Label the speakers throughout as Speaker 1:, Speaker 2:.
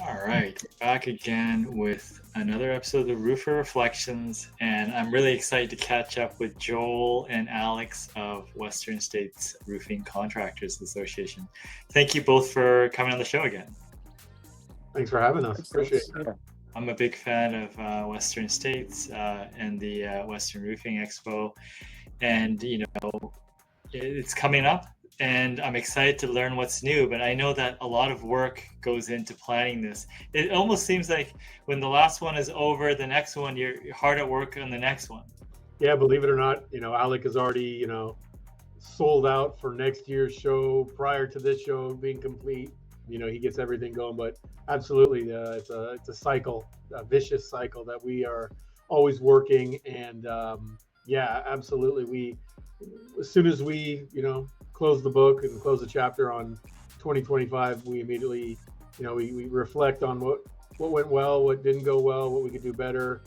Speaker 1: All right, back again with another episode of the Roofer Reflections, and I'm really excited to catch up with Joel and Alex of Western States Roofing Contractors Association. Thank you both for coming on the show again.
Speaker 2: Thanks for having us. Appreciate it.
Speaker 1: I'm a big fan of Western States and the Western Roofing Expo, and it's coming up. And I'm excited to learn what's new, but I know that a lot of work goes into planning this. It almost seems like when the last one is over, the next one, you're hard at work on the next one.
Speaker 2: Yeah, believe it or not, Alec is already, sold out for next year's show prior to this show being complete. He gets everything going, but absolutely, it's a cycle, a vicious cycle that we are always working. And yeah, absolutely. As soon as we, close the book and close the chapter on 2025, we immediately, we reflect on what went well, what didn't go well, what we could do better,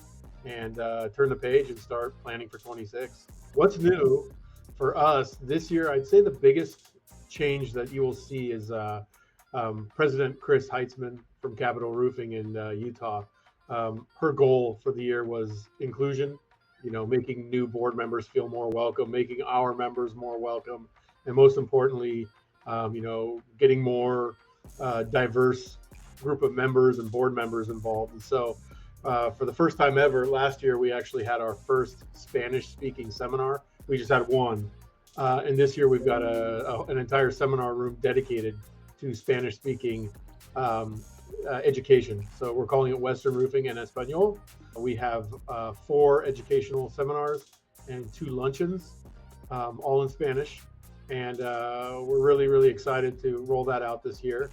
Speaker 2: and turn the page and start planning for 26. What's new for us this year? I'd say the biggest change that you will see is President Chris Heitzman from Capital Roofing in Utah. Her goal for the year was inclusion, making new board members feel more welcome, making our members more welcome, and most importantly, getting more diverse group of members and board members involved. And so for the first time ever, last year, we actually had our first Spanish-speaking seminar. We just had one. And this year, we've got an entire seminar room dedicated to Spanish-speaking education. So we're calling it Western Roofing en Español. We have 4 educational seminars and 2 luncheons, all in Spanish. And we're really, really excited to roll that out this year.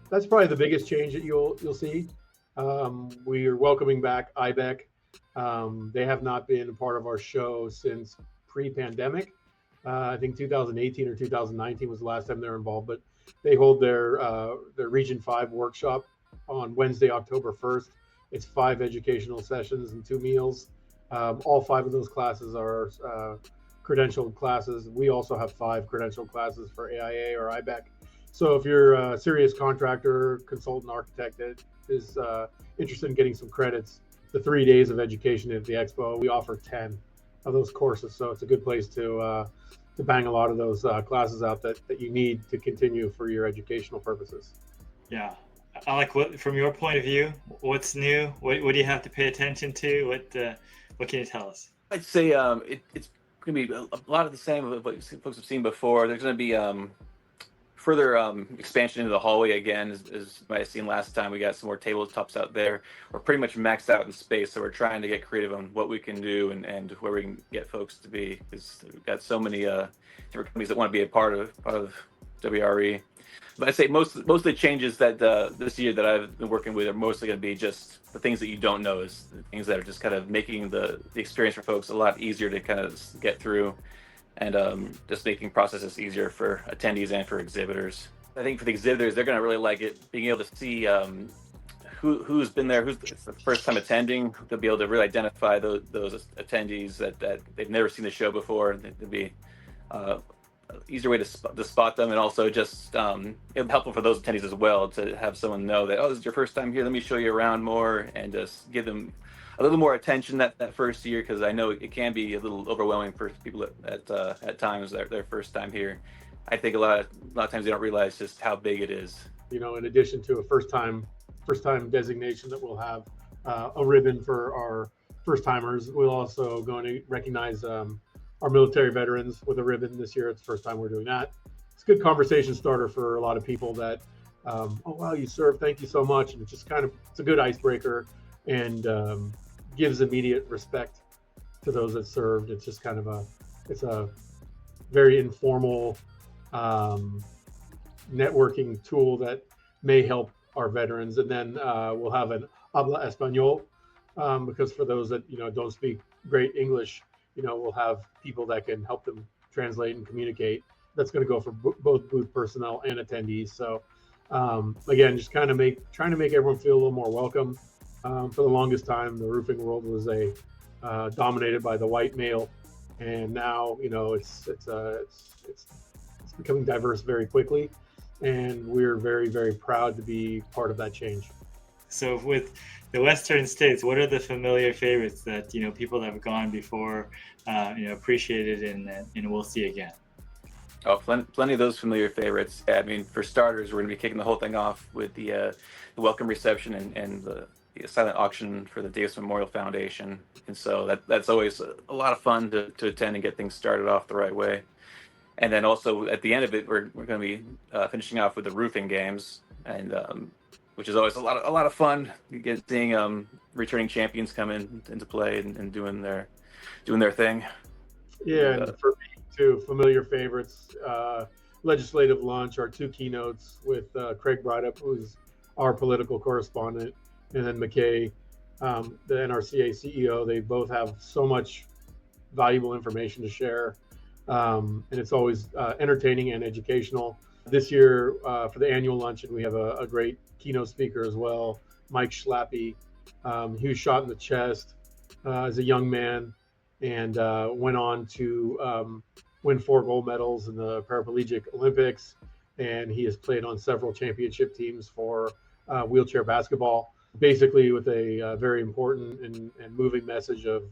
Speaker 2: That's probably the biggest change that you'll see. We are welcoming back IBEC. They have not been a part of our show since pre-pandemic. I think 2018 or 2019 was the last time they were involved, but they hold their Region 5 workshop on Wednesday, October 1st. It's 5 educational sessions and 2 meals. All 5 of those classes are credentialed classes. We also have 5 credentialed classes for AIA or IBEC. So if you're a serious contractor, consultant, architect that is interested in getting some credits, the 3 days of education at the expo, we offer 10 of those courses. So it's a good place to bang a lot of those classes out that you need to continue for your educational purposes.
Speaker 1: Yeah. Alec, from your point of view, what's new? What do you have to pay attention to? What can you tell us?
Speaker 3: I'd say it's going to be a lot of the same of what folks have seen before. There's going to be further expansion into the hallway again, as you might have seen last time. We got some more tabletops out there. We're pretty much maxed out in space, so we're trying to get creative on what we can do and where we can get folks to be, because we've got so many different companies that want to be a part of WRE. But I'd say most of the changes that this year that I've been working with are mostly going to be just the things that you don't know, is the things that are just kind of making the experience for folks a lot easier to kind of get through, and just making processes easier for attendees and for exhibitors. I think for the exhibitors, they're going to really like it, being able to see who's been there, who's the first time attending. They'll be able to really identify those attendees that they've never seen the show before. It'll be easier way to spot them, and also just it'll be helpful for those attendees as well to have someone know that, oh, this is your first time here, let me show you around more, and just give them a little more attention that first year, because I know it can be a little overwhelming for people at times their first time here. I think a lot of times they don't realize just how big it is.
Speaker 2: In addition to a first time designation that we'll have a ribbon for our first timers, we'll also going to recognize our military veterans with a ribbon this year. It's the first time we're doing that. It's a good conversation starter for a lot of people that, oh, wow, you served, thank you so much. And it's just it's a good icebreaker, and gives immediate respect to those that served. It's just it's a very informal networking tool that may help our veterans. And then we'll have an habla español, because for those that, don't speak great English, we'll have people that can help them translate and communicate. That's going to go for both booth personnel and attendees. So again, just trying to make everyone feel a little more welcome. For the longest time, the roofing world was dominated by the white male, and now it's becoming diverse very quickly, and we're very, very proud to be part of that change.
Speaker 1: So with the Western states, what are the familiar favorites that people that have gone before appreciated and we'll see again?
Speaker 3: Oh, plenty of those familiar favorites. Yeah, I mean, for starters, we're going to be kicking the whole thing off with the welcome reception and the silent auction for the Davis Memorial Foundation. And so that's always a lot of fun to attend and get things started off the right way. And then also at the end of it, we're going to be finishing off with the roofing games, and which is always a lot of fun. Seeing returning champions come into play and doing their thing.
Speaker 2: Yeah, and for me too, familiar favorites. Legislative lunch, our two keynotes with Craig Brydup, who's our political correspondent, and then McKay, the NRCA CEO. They both have so much valuable information to share, and it's always entertaining and educational. This year, for the annual luncheon, we have a great keynote speaker as well, Mike Schlappy. He was shot in the chest as a young man, and went on to win 4 gold medals in the Paraplegic Olympics, and he has played on several championship teams for wheelchair basketball, basically with a very important and moving message of,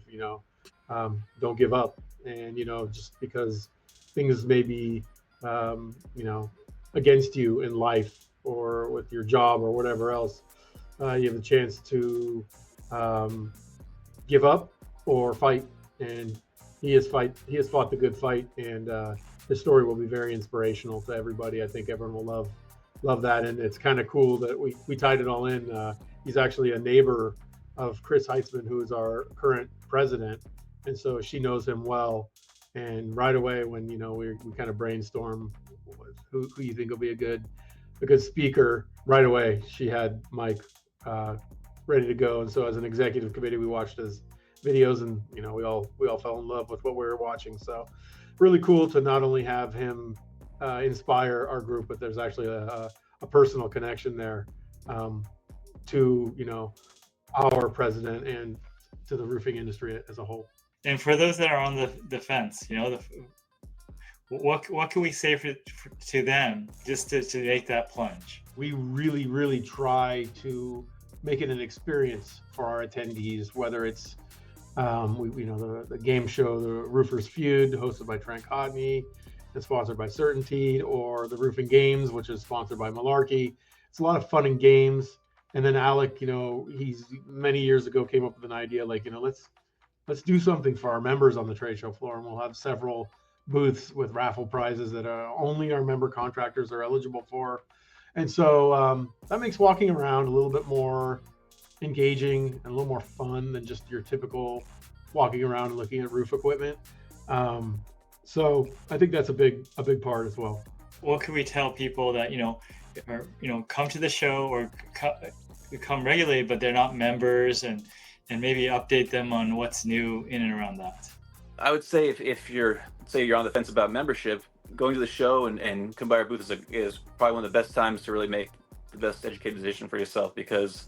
Speaker 2: don't give up. And, just because things may be, against you in life or with your job or whatever else, you have the chance to give up or fight. And he has fought the good fight, and his story will be very inspirational to everybody. I think everyone will love that, and it's kind of cool that we tied it all in. He's actually a neighbor of Chris Heitzman, who is our current president, and so she knows him well. And right away, when we kind of brainstorm who you think will be a good speaker, right away she had Mike ready to go. And so as an executive committee, we watched his videos, and we all fell in love with what we were watching. So really cool to not only have him inspire our group, but there's actually a personal connection there to our president and to the roofing industry as a whole.
Speaker 1: And for those that are on the fence, what can we say to them just to make that plunge?
Speaker 2: We really, really try to make it an experience for our attendees, whether it's the game show, the Roofers Feud, hosted by Trent Cotney and sponsored by Certainty, or the Roofing Games, which is sponsored by Malarkey. It's a lot of fun and games. And then Alec, he's many years ago came up with an idea like, let's do something for our members on the trade show floor, and we'll have several booths with raffle prizes that only our member contractors are eligible for. And so that makes walking around a little bit more engaging and a little more fun than just your typical walking around and looking at roof equipment. So I think that's a big part as well.
Speaker 1: What can we tell people that come to the show or come regularly, but they're not members, and maybe update them on what's new in and around that?
Speaker 3: I would say if you're on the fence about membership, going to the show and come by our booth is probably one of the best times to really make the best educated decision for yourself, because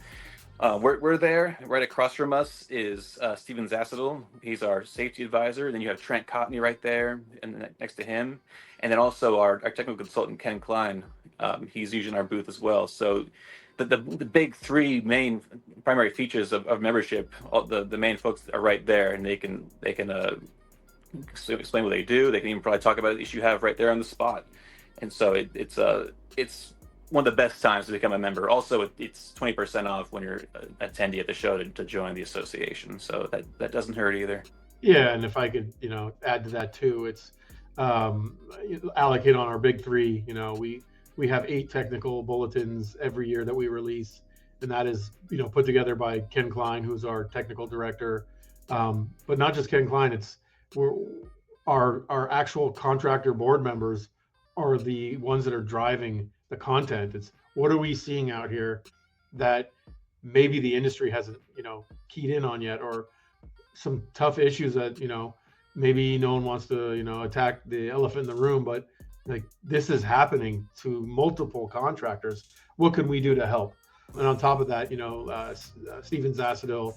Speaker 3: we're there. Right across from us is Steven Zassadel. He's our safety advisor. Then you have Trent Cotney right there, and next to him, and then also our technical consultant Ken Klein. He's using our booth as well. So the big 3 main primary features of membership, all the main folks are right there, and they can explain what they do. They can even probably talk about the issue you have right there on the spot. And so it's one of the best times to become a member. Also, it's 20% off when you're an attendee at the show to join the association. So that doesn't hurt either.
Speaker 2: Yeah, and if I could, add to that too, it's Alec hit on our big 3. We have 8 technical bulletins every year that we release, and that is put together by Ken Klein, who's our technical director. But not just Ken Klein, our actual contractor board members are the ones that are driving the content. It's what are we seeing out here that maybe the industry hasn't keyed in on yet, or some tough issues that maybe no one wants to attack the elephant in the room, but like this is happening to multiple contractors. What can we do to help? And on top of that, Steven Zassadel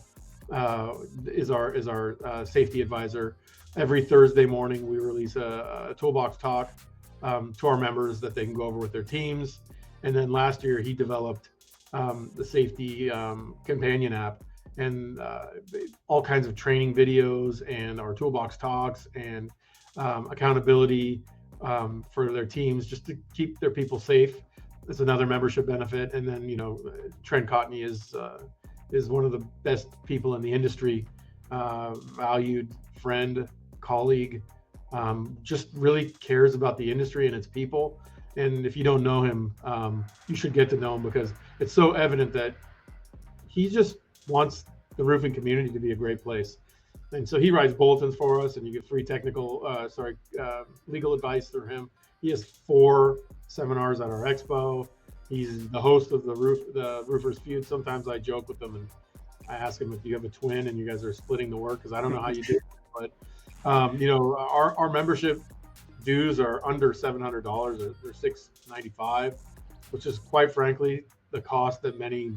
Speaker 2: is our safety advisor. Every Thursday morning, we release a toolbox talk to our members that they can go over with their teams. And then last year, he developed the safety companion app, and all kinds of training videos, and our toolbox talks, and accountability for their teams, just to keep their people safe. It's another membership benefit. And then, Trent Cotney is one of the best people in the industry, valued friend, colleague, just really cares about the industry and its people. And if you don't know him, you should get to know him, because it's so evident that he just wants the roofing community to be a great place. And so he writes bulletins for us, and you get free legal advice through him. He has 4 seminars at our expo. He's the host of the Roofers Feud. Sometimes I joke with him and I ask him, if you have a twin and you guys are splitting the work, because I don't know how you do it. But our membership dues are under $700. They're $695, which is, quite frankly, the cost that many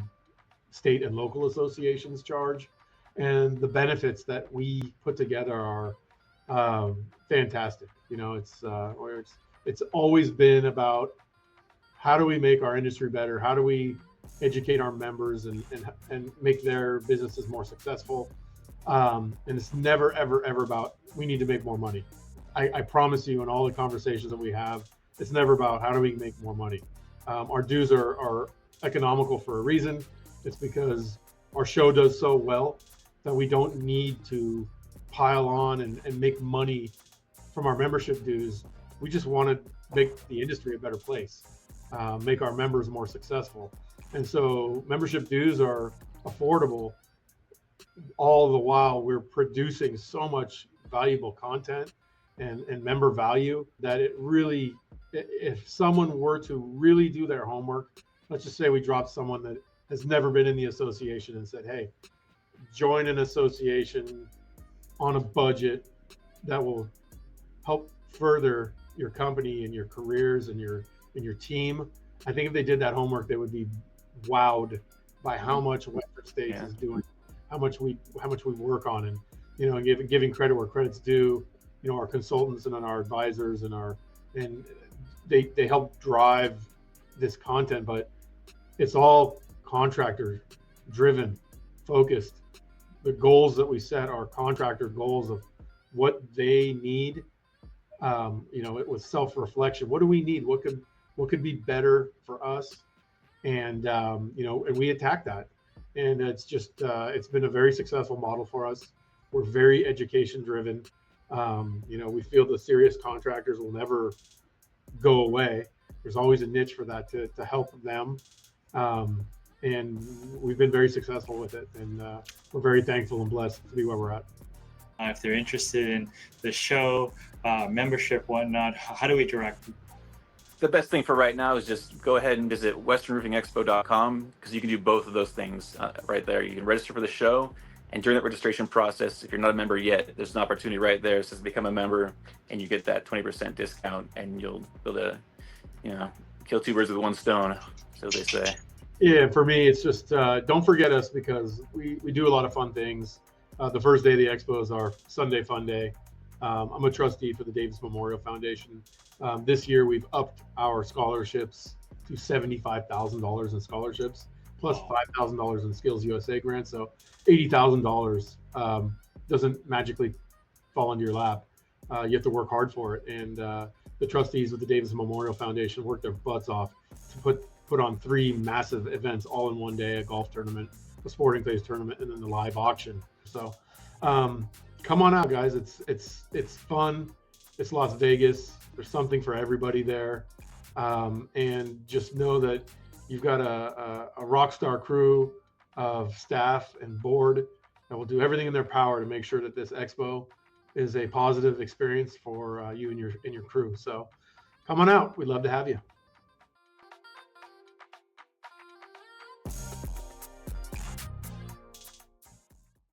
Speaker 2: state and local associations charge. And the benefits that we put together are fantastic. It's always been about, how do we make our industry better? How do we educate our members and make their businesses more successful? And it's never, ever, ever about, we need to make more money. I promise you, in all the conversations that we have, it's never about how do we make more money. Our dues are economical for a reason. It's because our show does so well that we don't need to pile on and make money from our membership dues. We just want to make the industry a better place, make our members more successful. And so membership dues are affordable, all the while we're producing so much valuable content and member value that it really, if someone were to really do their homework, let's just say we dropped someone that has never been in the association and said, hey, join an association on a budget that will help further your company and your careers and your team. I think if they did that homework, they would be wowed by how much Western States is doing, how much we work on, and giving credit where credit's due. Our consultants and our advisors and they help drive this content, but it's all contractor driven, focused. The goals that we set are contractor goals of what they need. It was self-reflection. What do we need? What could be better for us? And and we attack that. And it's just it's been a very successful model for us. We're very education driven. We feel the serious contractors will never go away. There's always a niche for that to help them. And we've been very successful with it. And we're very thankful and blessed to be where we're at.
Speaker 1: If they're interested in the show, membership, whatnot, how do we direct them?
Speaker 3: The best thing for right now is just go ahead and visit westernroofingexpo.com, because you can do both of those things right there. You can register for the show, and during that registration process, if you're not a member yet, there's an opportunity right there. It says become a member, and you get that 20% discount, and you'll be able to, kill 2 birds with 1 stone, so they say.
Speaker 2: Yeah, for me, it's just don't forget us, because we do a lot of fun things. The first day of the expo is our Sunday Fun Day. I'm a trustee for the Davis Memorial Foundation. This year, we've upped our scholarships to $75,000 in scholarships, plus $5,000 in Skills USA grants. So $80,000 doesn't magically fall into your lap. You have to work hard for it. And the trustees of the Davis Memorial Foundation worked their butts off to put on 3 massive events all in one day: a golf tournament, a sporting phase tournament, and then the live auction. So come on out, guys. It's fun. It's Las Vegas. There's something for everybody there. And just know that you've got a rock star crew of staff and board that will do everything in their power to make sure that this expo is a positive experience for you and your crew. So come on out. We'd love to have you.